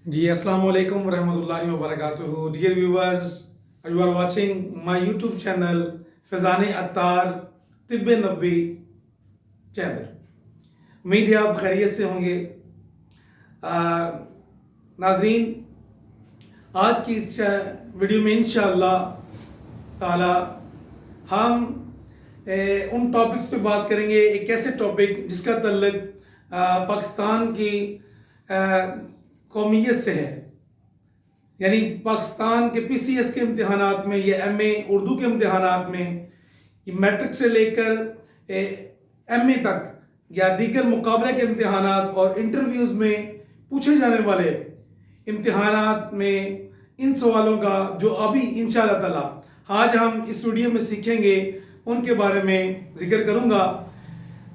जी अस्सलाम वालेकुम वरहमतुल्लाहि वबरकातुहू। Dear viewers, you are watching my YouTube channel Faizan Attar तिब्बे नबी चैनल। उम्मीद है आप खैरियत से होंगे। नाजरीन, आज की इस वीडियो में इंशाअल्लाह ताला हम उन टॉपिक्स पे बात करेंगे। एक ऐसे टॉपिक जिसका तल्लुक पाकिस्तान की कौमियत से है, यानी पाकिस्तान के पीसीएस के इम्तिहानात में या एमए उर्दू के इम्तिहानात में, मैट्रिक से लेकर एमए तक या दीगर मुकाबले के इम्तिहानात और इंटरव्यूज़ में पूछे जाने वाले इम्तिहानात में इन सवालों का जो अभी इंशाअल्लाह ताला आज हम इस वीडियो में सीखेंगे उनके बारे में जिक्र करूंगा।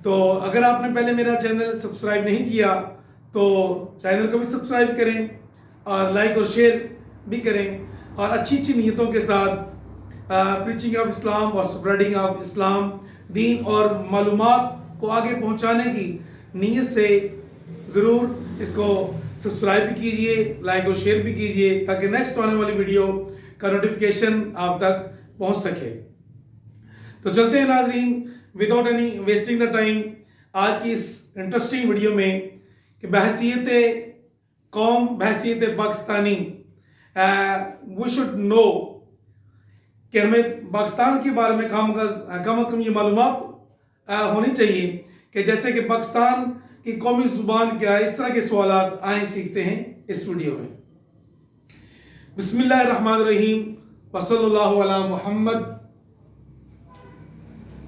तो अगर आपने पहले मेरा चैनल सब्सक्राइब नहीं किया तो चैनल को भी सब्सक्राइब करें और लाइक और शेयर भी करें और अच्छी अच्छी नीयतों के साथ प्रीचिंग ऑफ इस्लाम और स्प्रेडिंग ऑफ इस्लाम, दीन और मालूमात को आगे पहुंचाने की नीयत से ज़रूर इसको सब्सक्राइब भी कीजिए, लाइक और शेयर भी कीजिए ताकि नेक्स्ट आने वाली वीडियो का नोटिफिकेशन आप तक पहुंच सके। तो चलते हैं नाजरीन, without any wasting the time, आज की इस इंटरेस्टिंग वीडियो में कि बहसीयत कौम, बहसीयत पाकिस्तानी, वी शुड नो कि हमें पाकिस्तान के बारे में कम अज़ कम ये मालूमात होनी चाहिए कि जैसे कि पाकिस्तान की कौमी ज़ुबान क्या है। इस तरह के सवाल आए सीखते हैं इस वीडियो में। बिस्मिल्लाहिर्रहमानिर्रहीम वसल्लल्लाहु अला मुहम्मद।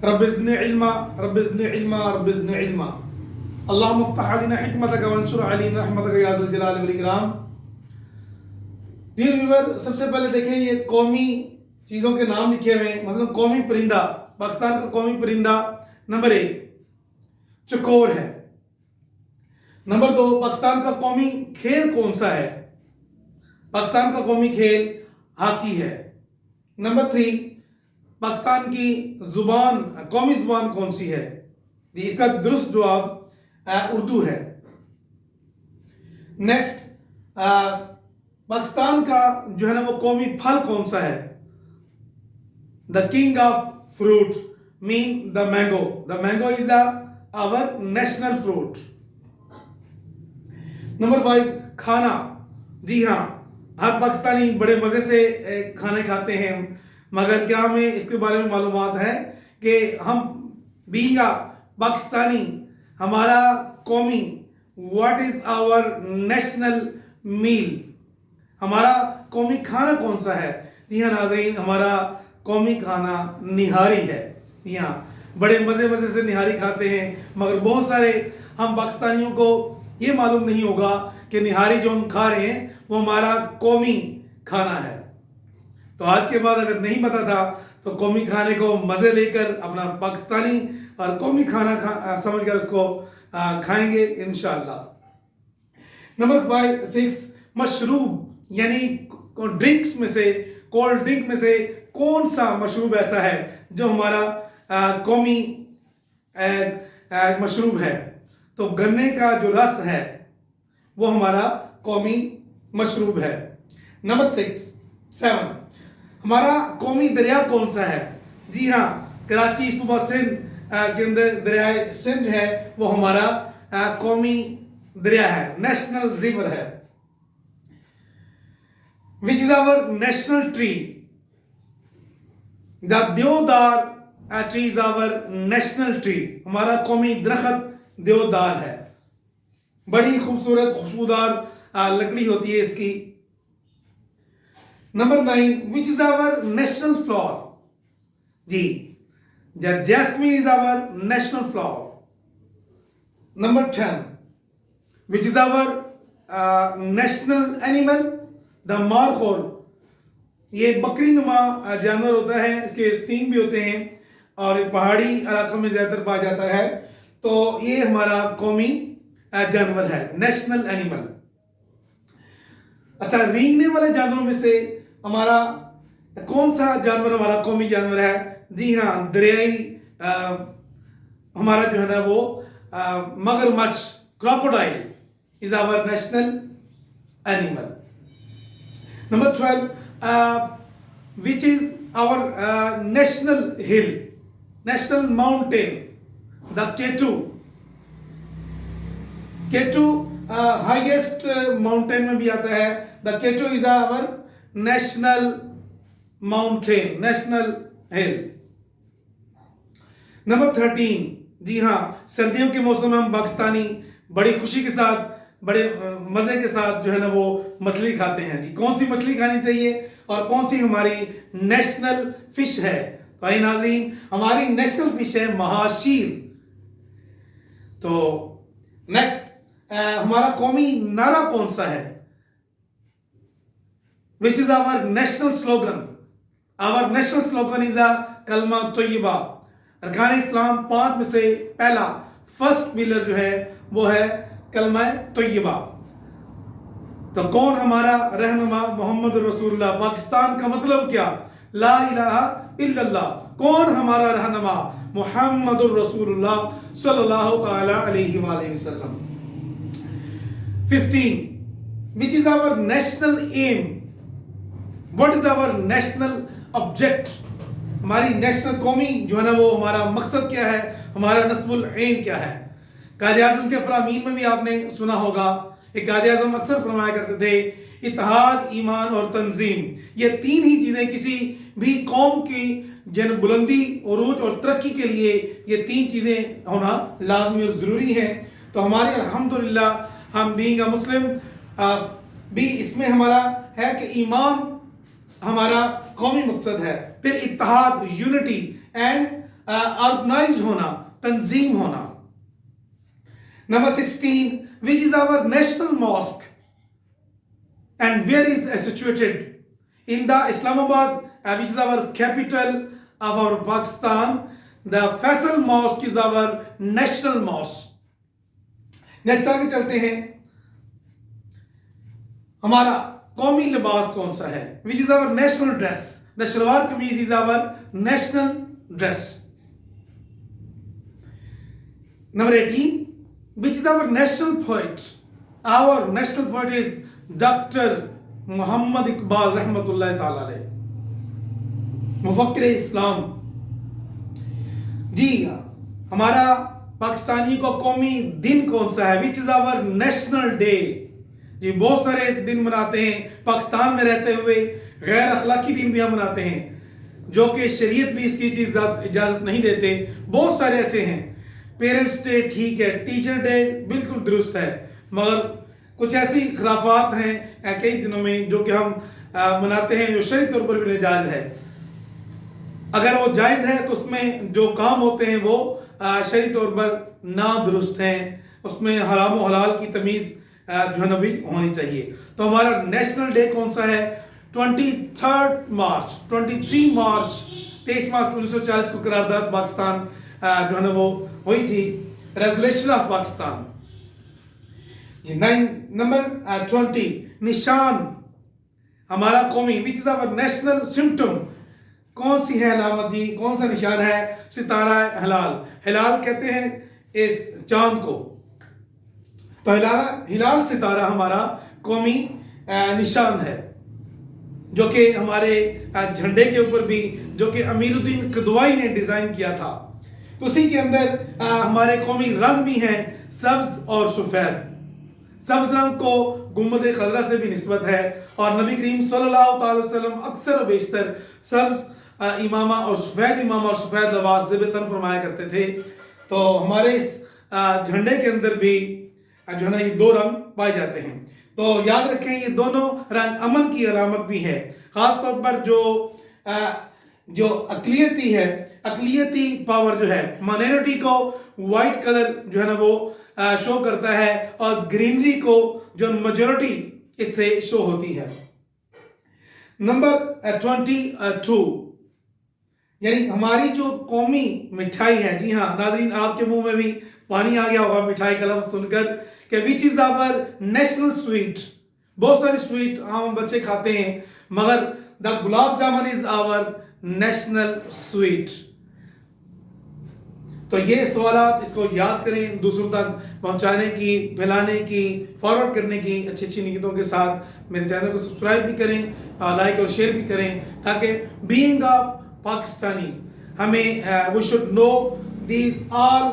रब्बिज़्नि इल्मा रब्बिज़्नि इल्मा रब्बिज़्नि इल्मा अल्लाहुम्मा इफ्तह अलैना हिकमतक वंशुर अलैना रहमतक या ज़ुल जलाल वल इकराम। डियर व्यूअर, सबसे पहले देखें ये कौमी चीज़ों के नाम लिखे हुए हैं। मतलब कौमी परिंदा, पाकिस्तान का कौमी परिंदा नंबर 1 चकोर है। नंबर 2 पाकिस्तान का कौमी खेल कौन सा है? पाकिस्तान का कौमी खेल हॉकी है। नंबर 3 पाकिस्तान की जुबान, कौमी जुबान कौन सी है? जी, इसका दुरुस्त जवाब उर्दू है। नेक्स्ट, पाकिस्तान का जो है ना वो कौमी फल कौन सा है? The king of fruit mean the mango. The mango is the our national fruit. Number 5 खाना। जी हाँ, हर पाकिस्तानी बड़े मजे से खाने खाते हैं, मगर क्या हमें इसके बारे में मालूमात है कि हम बीगा पाकिस्तानी, हमारा कौमी, व्हाट इज आवर नेशनल मील, हमारा कौमी खाना कौन सा है? जी हाँ नाज़रीन, हमारा कौमी खाना निहारी है। जी हाँ, बड़े मज़े मज़े से निहारी खाते हैं, मगर बहुत सारे हम पाकिस्तानियों को ये मालूम नहीं होगा कि निहारी जो हम खा रहे हैं वो हमारा कौमी खाना है। तो आज के बाद अगर नहीं पता था तो कौमी खाने को मज़े लेकर अपना पाकिस्तानी और कौमी खाना समझकर उसको खाएंगे इंशाअल्लाह। नंबर 6 मशरूब, यानी ड्रिंक्स में से, कोल्ड ड्रिंक में से कौन सा मशरूब ऐसा है जो हमारा कौमी मशरूब है? तो गन्ने का जो रस है वो हमारा कौमी मशरूब है। नंबर 7 हमारा कौमी दरिया कौन सा है? जी हाँ, कराची सूबा सिंध के अंदर दरिया सिंध है, वो हमारा कौमी दरिया है, नेशनल रिवर है। Which is our national tree? The deodar tree is our national tree. हमारा कौमी दरख्त देवदार है। बड़ी खूबसूरत खुशबूदार लकड़ी होती है इसकी। Number 9 which is our national flower? जी, jasmine is our national flower. Number 10 which is our national animal? The markhor. ये बकरी नुमा जानवर होता है, इसके सींग भी होते हैं और पहाड़ी इलाकों में ज्यादातर पाया जाता है। तो ये हमारा कौमी जानवर है, नेशनल एनिमल। अच्छा, रेंगने वाले जानवरों में से हमारा कौन सा जानवर हमारा कौमी जानवर है? जी हाँ, दरियाई हमारा जो है ना वो मगरमच्छ, crocodile is our national animal. Number 12, which is our national hill, national mountain, the K2. K2 highest mountain में भी आता है. The K2 is our national mountain, national hill. Number 13, जी हाँ, सर्दियों के मौसम में हम पाकिस्तानी बड़ी खुशी के साथ, बड़े मजे के साथ जो है ना वो मछली खाते हैं. जी कौन सी मछली खानी चाहिए और कौन सी हमारी नेशनल फिश है? तो आइए नाज़रीन, हमारी नेशनल फिश है महाशीर. तो नेक्स्ट, हमारा कौमी नारा कौन सा है? Which is our national slogan? Our national slogan is a कलमा तोय्यबा. अरकान इस्लाम 5 में से पहला, फर्स्ट पिलर जो है वो है कलमा तोय्यबा. तो कौन हमारा रहनुमा? मोहम्मद रसूलुल्लाह. पाकिस्तान का मतलब क्या? ला इलाहा इल्लल्लाह. कौन हमारा रहनुमा? मोहम्मद रसूलुल्लाह सल्लल्लाहु ताला अलैहि वसल्लम. 15, which is our national aim? What is our national object? हमारी नेशनल कौमी जो है ना वो हमारा मकसद क्या है, हमारा नस्बुल ऐन क्या है? कायदे आज़म के फरामीन में भी आपने सुना होगा, एक कायदे आज़म अक्सर फरमाया करते थे, इत्तेहाद, ईमान और तंजीम, ये तीन ही चीज़ें किसी भी कौम की जन बुलंदी, उरूज और तरक्की के लिए ये तीन चीज़ें होना लाजमी और ज़रूरी हैं. तो हमारे अल्हम्दुलिल्लाह हम बीइंग अ मुस्लिम भी इसमें हमारा है कि ईमान हमारा कौमी मकसद है, फिर इत्तेहाद, यूनिटी एंड ऑर्गेनाइज होना, तंजीम होना. Number 16, which is our national mosque and where is situated? In the Islamabad, which is our capital of our Pakistan, the Faisal Mosque is our national mosque. Next आगे चलते हैं. हमारा कौमी लिबास कौन सा है? Which is our national dress? The salwar कमीज is our national dress. Number 18, which is our national poet? Our national poet is Dr. Muhammad Iqbal रहमतुल्लाह ताला अलैह, मुफक्किर इस्लाम. जी हमारा पाकिस्तानी को कौमी दिन कौन सा है? Which is our national day? जी बहुत सारे दिन मनाते हैं पाकिस्तान में रहते हुए, गैर अखलाकी दिन भी हम मनाते हैं जो कि शरीयत भी इसकी चीज़ इजाज़त नहीं देते. बहुत सारे ऐसे हैं. पेरेंट्स डे ठीक है, टीचर डे बिल्कुल दुरुस्त है, मगर कुछ ऐसी खराफात हैं कई दिनों में जो कि हम मनाते हैं जो शरीयत तौर पर भी नाजायज़ है. अगर वो जायज़ है तो उसमें जो काम होते हैं वो शरीयत तौर पर ना दुरुस्त हैं, उसमें हराम और हलाल की तमीज़ जो है ना भी होनी चाहिए. तो हमारा नेशनल डे कौन सा है? 23 मार्च 23 मार्च 1940 को करारदाद पाकिस्तान जो है ना वो हुई थी, रेजोल्यूशन ऑफ पाकिस्तान. नंबर 20, निशान हमारा कौमी, which is our national symptom. कौन सी है अलामत जी? कौन सा निशान है? सितारा हिलाल. हिलाल कहते हैं इस चांद को. तो हिलाल सितारा हमारा कौमी निशान है जो कि हमारे झंडे के ऊपर भी, जो कि अमीरुद्दीन कदवाई ने डिजाइन किया था. तो उसी के अंदर हमारे कौमी रंग भी हैं सब्ज और सफेद. सब्ज रंग को गुम्बद खजरा से भी निस्बत है और नबी करीम सल्लल्लाहु अलैहि वसल्लम अक्सर और बेशतर सब्ज इमामा और सफेद इमामा और सफेद लिबास से तन फरमाया करते थे. तो हमारे इस झंडे के अंदर भी जो है ना ये दो रंग पाए जाते हैं. तो याद रखें ये दोनों रंग अमन की अलामत भी है. खास तौर पर जो अकलियती है, अकलियती पावर जो है, माइनॉरिटी को वाइट कलर जो है ना वो शो करता है और ग्रीनरी को जो मेजॉरिटी इससे शो होती है. नंबर 22, यानी हमारी जो कौमी मिठाई है. जी हाँ नाज़रीन, आपके मुंह में भी पानी आ गया होगा मिठाई का लफ्ज़ सुनकर कि which is our national sweet. बहुत सारी स्वीट हम बच्चे खाते हैं मगर the gulab jamun is our national sweet. تو یہ سوالات اس کو یاد کریں، دوسروں تک پہنچانے کی، پھیلانے کی، فارورڈ کرنے کی اچھی اچھی نیتوں کے ساتھ میرے چینل کو سبسکرائب بھی کریں، لائک اور شیئر بھی کریں، تاکہ بینگ اے پاکستانی ہمیں we should know these all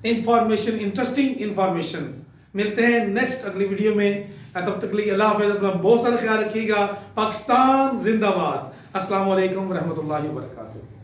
information, interesting information. ملتے ہیں نیکسٹ اگلی ویڈیو میں. تب تک لیے اللہ حافظ، اپنا بہت سارا خیال رکھیے گا. پاکستان زندہ باد. السلام علیکم ورحمۃ اللہ وبرکاتہ.